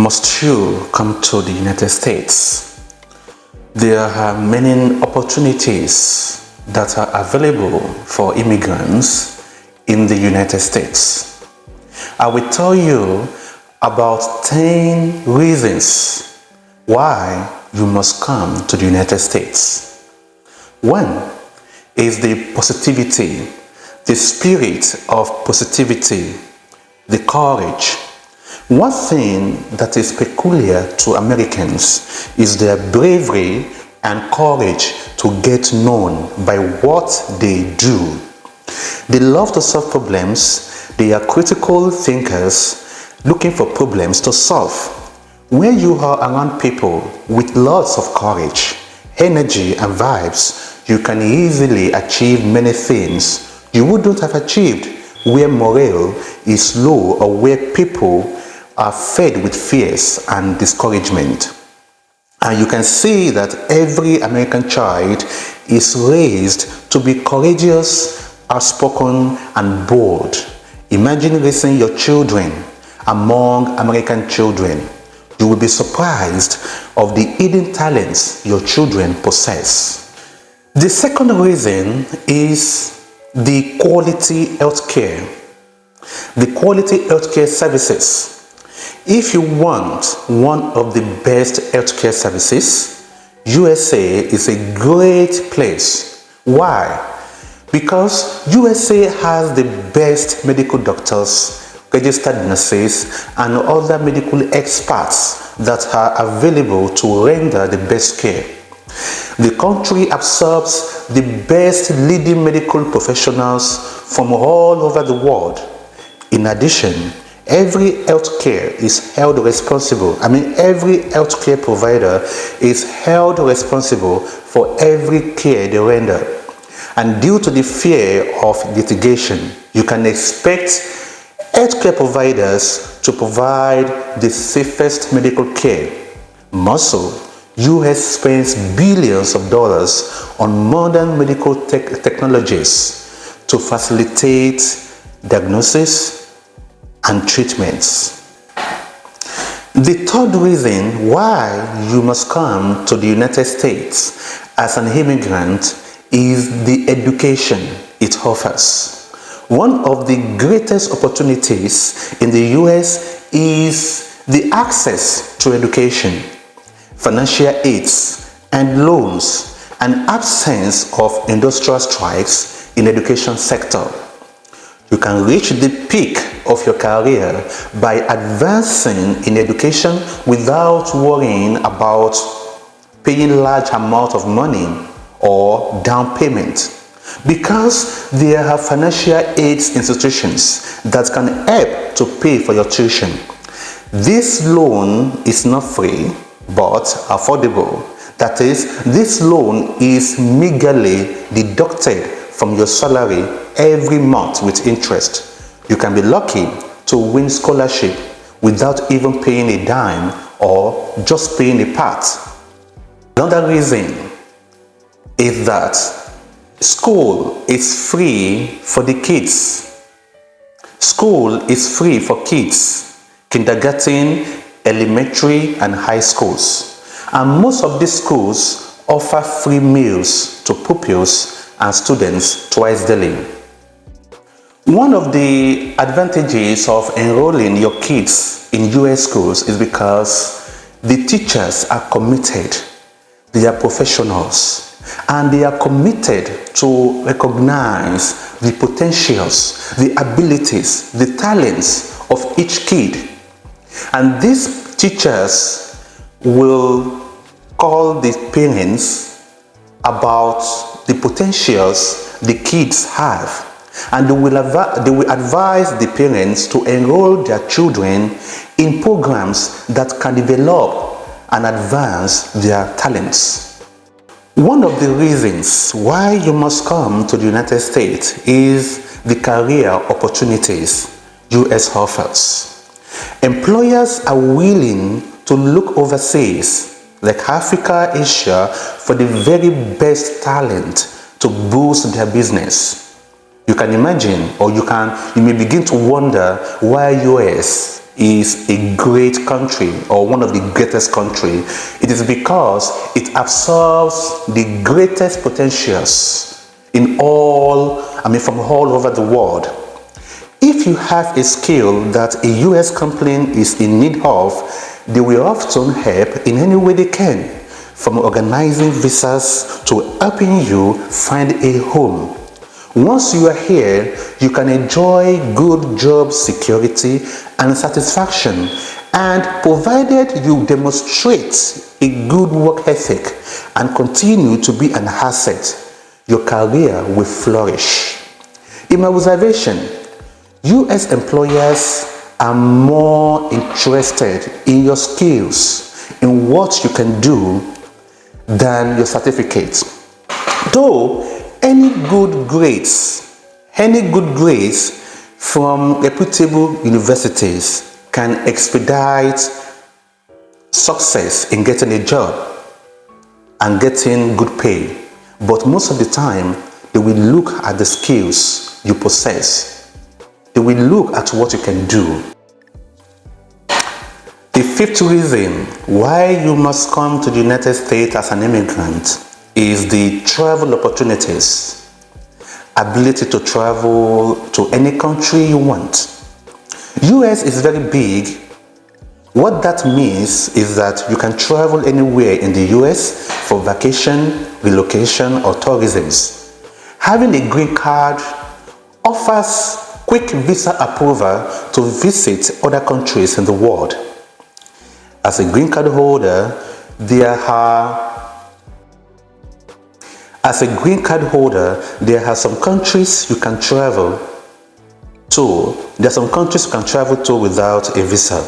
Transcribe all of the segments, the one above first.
must you come to the United States? There are many opportunities that are available for immigrants in the United States. I will tell you about 10 reasons why you must come to the United States. One is the positivity, the spirit of positivity, the courage. One thing that is peculiar to Americans is their bravery and courage to get known by what they do. They love to solve problems. They are critical thinkers looking for problems to solve. When you are around people with lots of courage, energy and vibes, you can easily achieve many things you wouldn't have achieved where morale is low or where people are fed with fears and discouragement. And you can see that every American child is raised to be courageous, outspoken, and bold. Imagine raising your children among American children. You will be surprised of the hidden talents your children possess. The second reason is the quality healthcare. The quality healthcare services. If you want one of the best healthcare services, USA is a great place. Why? Because USA has the best medical doctors, registered nurses, and other medical experts that are available to render the best care. The country absorbs the best leading medical professionals from all over the world. In addition, every healthcare is held responsible. Every healthcare provider is held responsible for every care they render. And due to the fear of litigation, you can expect healthcare providers to provide the safest medical care. More so, US spends billions of dollars on modern medical technologies to facilitate diagnosis and treatments. The third reason why you must come to the United States as an immigrant is the education it offers. One of the greatest opportunities in the US is the access to education, financial aids and loans, and absence of industrial strikes in the education sector. You can reach the peak of your career by advancing in education without worrying about paying large amount of money or down payment, because there are financial aids institutions that can help to pay for your tuition. This loan is not free but affordable. That is, this loan is meagerly deducted from your salary every month with interest. You can be lucky to win scholarship without even paying a dime or just paying a part. Another reason is that school is free for the kids. School is free for kids, kindergarten, elementary, and high schools. And most of these schools offer free meals to pupils and students twice daily. One of the advantages of enrolling your kids in US schools is because the teachers are committed, they are professionals, and they are committed to recognize the potentials, the abilities, the talents of each kid. And these teachers will call the parents about the potentials the kids have, and they will advise the parents to enroll their children in programs that can develop and advance their talents. One of the reasons why you must come to the United States is the career opportunities US offers. Employers are willing to look overseas, like Africa, Asia, for the very best talent to boost their business. You can imagine, or you may begin to wonder why US is a great country or one of the greatest country, it is because it absorbs the greatest potentials from all over the world. If you have a skill that a US company is in need of, they will often help in any way they can, from organizing visas to helping you find a home. Once you are here, you can enjoy good job security and satisfaction, and provided you demonstrate a good work ethic and continue to be an asset, your career will flourish. In my observation, US employers are more interested in your skills, in what you can do, than your certificates. Though any good grades from reputable universities can expedite success in getting a job and getting good pay, but most of the time they will look at the skills you possess. They will look at what you can do. The fifth reason why you must come to the United States as an immigrant is the travel opportunities. Ability to travel to any country you want. US is very big. What that means is that you can travel anywhere in the US for vacation, relocation, or tourism. Having a green card offers quick visa approval to visit other countries in the world. As a green card holder, there are some countries you can travel to. There are some countries you can travel to without a visa.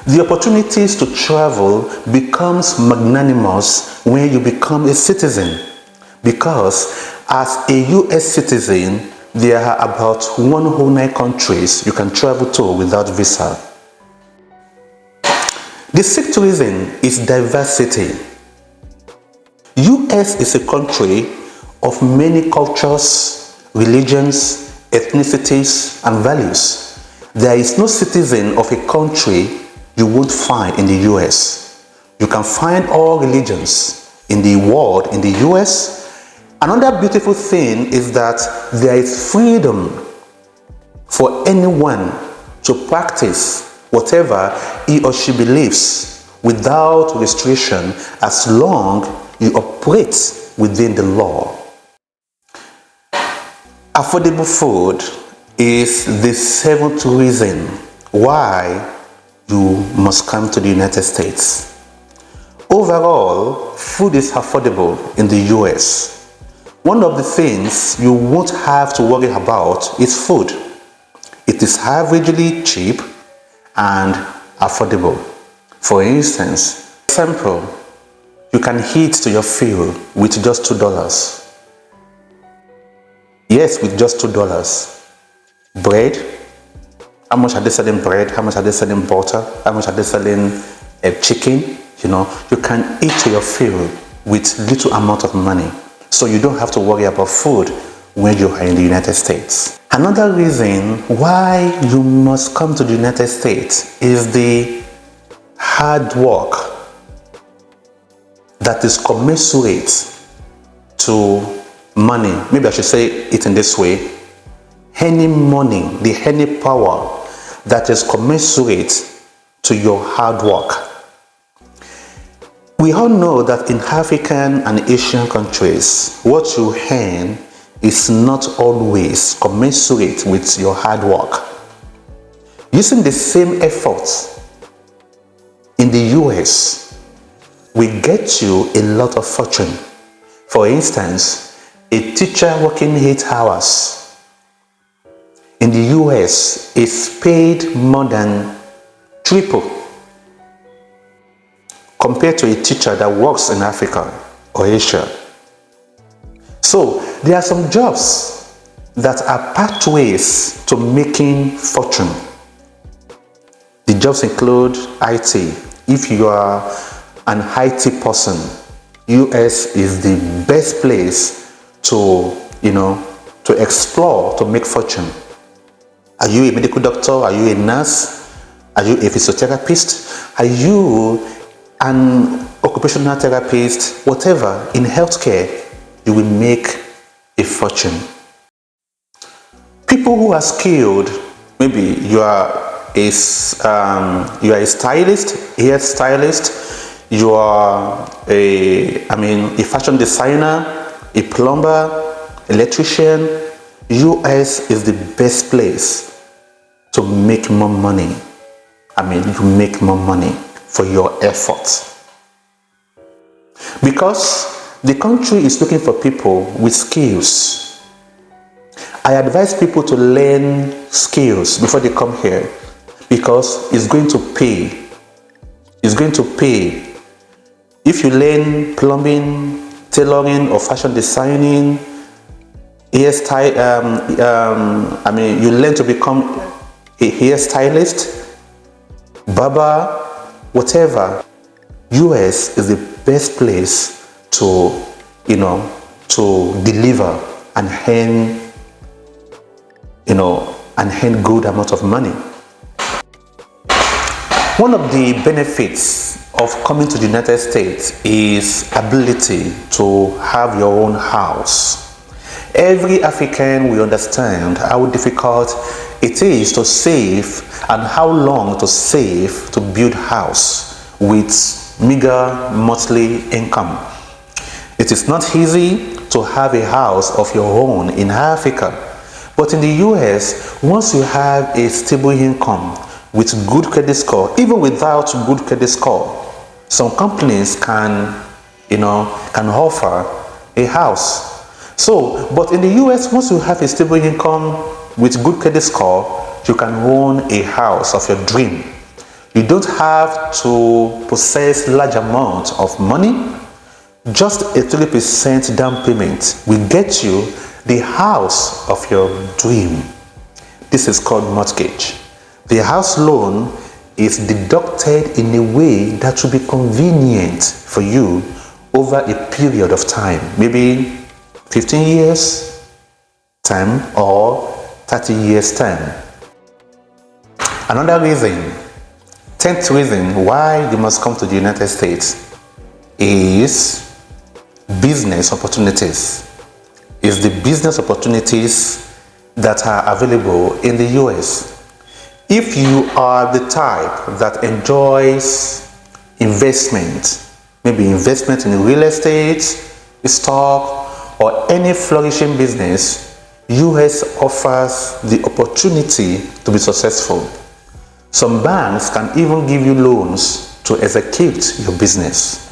The opportunities to travel becomes magnanimous when you become a citizen, because as a US citizen, there are about 109 countries you can travel to without visa. The sixth reason is diversity. US is a country of many cultures, religions, ethnicities, and values. There is no citizen of a country you won't find in the US. You can find all religions in the world in the US. Another beautiful thing is that there is freedom for anyone to practice whatever he or she believes without restriction, as long you operate within the law. Affordable food is the seventh reason why you must come to the United States. Overall, food is affordable in the US. One of the things you won't have to worry about is food. It is averagely cheap and affordable. For instance, you can eat to your fill with just $2. Yes, with just $2. Bread, how much are they selling bread? How much are they selling butter? How much are they selling chicken? You can eat to your fill with little amount of money. So you don't have to worry about food when you are in the United States. Another reason why you must come to the United States is the hard work that is commensurate to money. Maybe I should say it in this way. Any money, any power that is commensurate to your hard work. We all know that in African and Asian countries, what you earn is not always commensurate with your hard work. Using the same efforts in the US will get you a lot of fortune. For instance, a teacher working 8 hours in the US is paid more than triple compared to a teacher that works in Africa or Asia. So there are some jobs that are pathways to making fortune. The jobs include IT. If you are an IT person, US is the best place to explore, to make fortune. Are you a medical doctor? Are you a nurse? Are you a physiotherapist? Are you an occupational therapist? Whatever, in healthcare, you will make a fortune. People who are skilled, maybe you are a stylist, hairstylist, you are a fashion designer, a plumber, electrician. US is the best place to make more money. You make more money for your effort. Because the country is looking for people with skills. I advise people to learn skills before they come here, because it's going to pay. It's going to pay. If you learn plumbing, tailoring, or fashion designing, hairstyle, you learn to become a hairstylist, barber, whatever. US is the best place to deliver and earn good amount of money. One of the benefits of coming to the United States is ability to have your own house. Every African will understand how difficult it is to save and how long to save to build house with meager monthly income. It is not easy to have a house of your own in Africa. But in the US, once you have a stable income with good credit score, even without good credit score, some companies can offer a house. But in the US, once you have a stable income with good credit score, you can own a house of your dream. You don't have to possess large amount of money. Just a 3% down payment will get you the house of your dream. This is called mortgage. The house loan is deducted in a way that will be convenient for you over a period of time, maybe 15 years time or 30 years time. Another reason, 10th reason why you must come to the United States is business opportunities. Is the business opportunities that are available in the US. If you are the type that enjoys investment, maybe investment in real estate, stock, or any flourishing business, US offers the opportunity to be successful. Some banks can even give you loans to execute your business.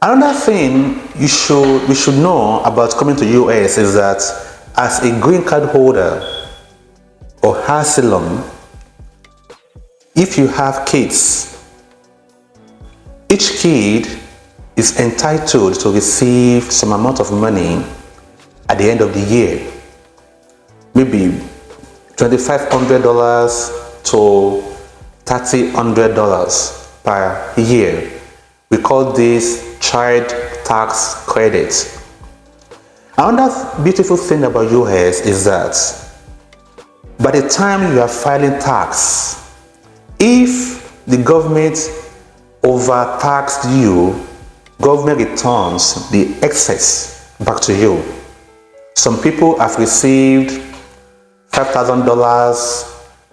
Another thing we should know about coming to US is that as a green card holder or asylum, if you have kids, each kid is entitled to receive some amount of money at the end of the year, maybe $2,500 to $3,000 per year. We call this child tax credit. Another beautiful thing about US is that by the time you are filing tax, if the government overtaxed you, government returns the excess back to you. Some people have received $5,000,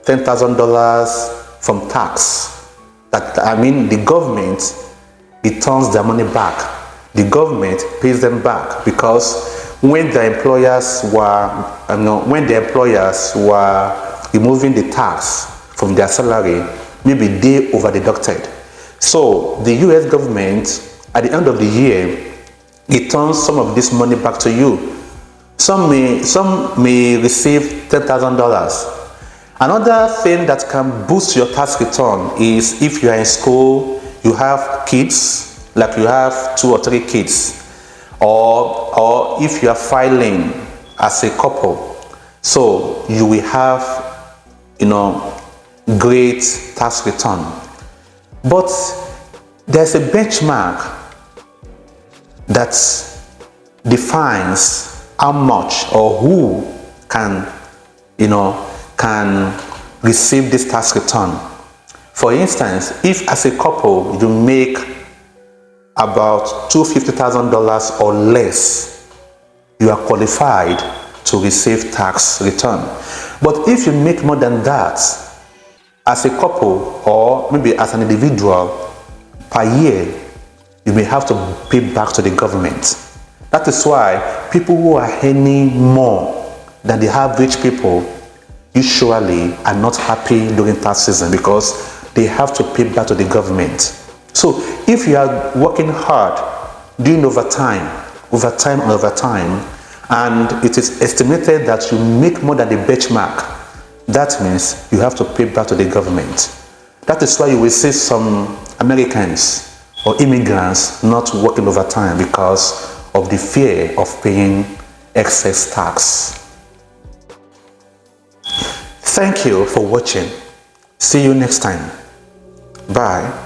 $10,000 from tax. The government returns their money back. The government pays them back because when the employers were removing the tax from their salary, maybe they over-deducted. So the US government, at the end of the year, returns some of this money back to you. Some may receive $10,000. Another thing that can boost your tax return is if you are in school, you have kids, like you have 2 or 3 kids, or if you are filing as a couple, so you will have great tax return. But there's a benchmark that defines how much or who can receive this tax return. For instance, if as a couple you make about $250,000 or less, you are qualified to receive tax return. But if you make more than that, as a couple or maybe as an individual, per year, you may have to pay back to the government. That is why people who are earning more than the average people usually are not happy during tax season because they have to pay back to the government. So if you are working hard, doing overtime, and it is estimated that you make more than the benchmark, that means you have to pay back to the government. That is why you will see some Americans or immigrants not working overtime because of the fear of paying excess tax. Thank you for watching. See you next time. Bye.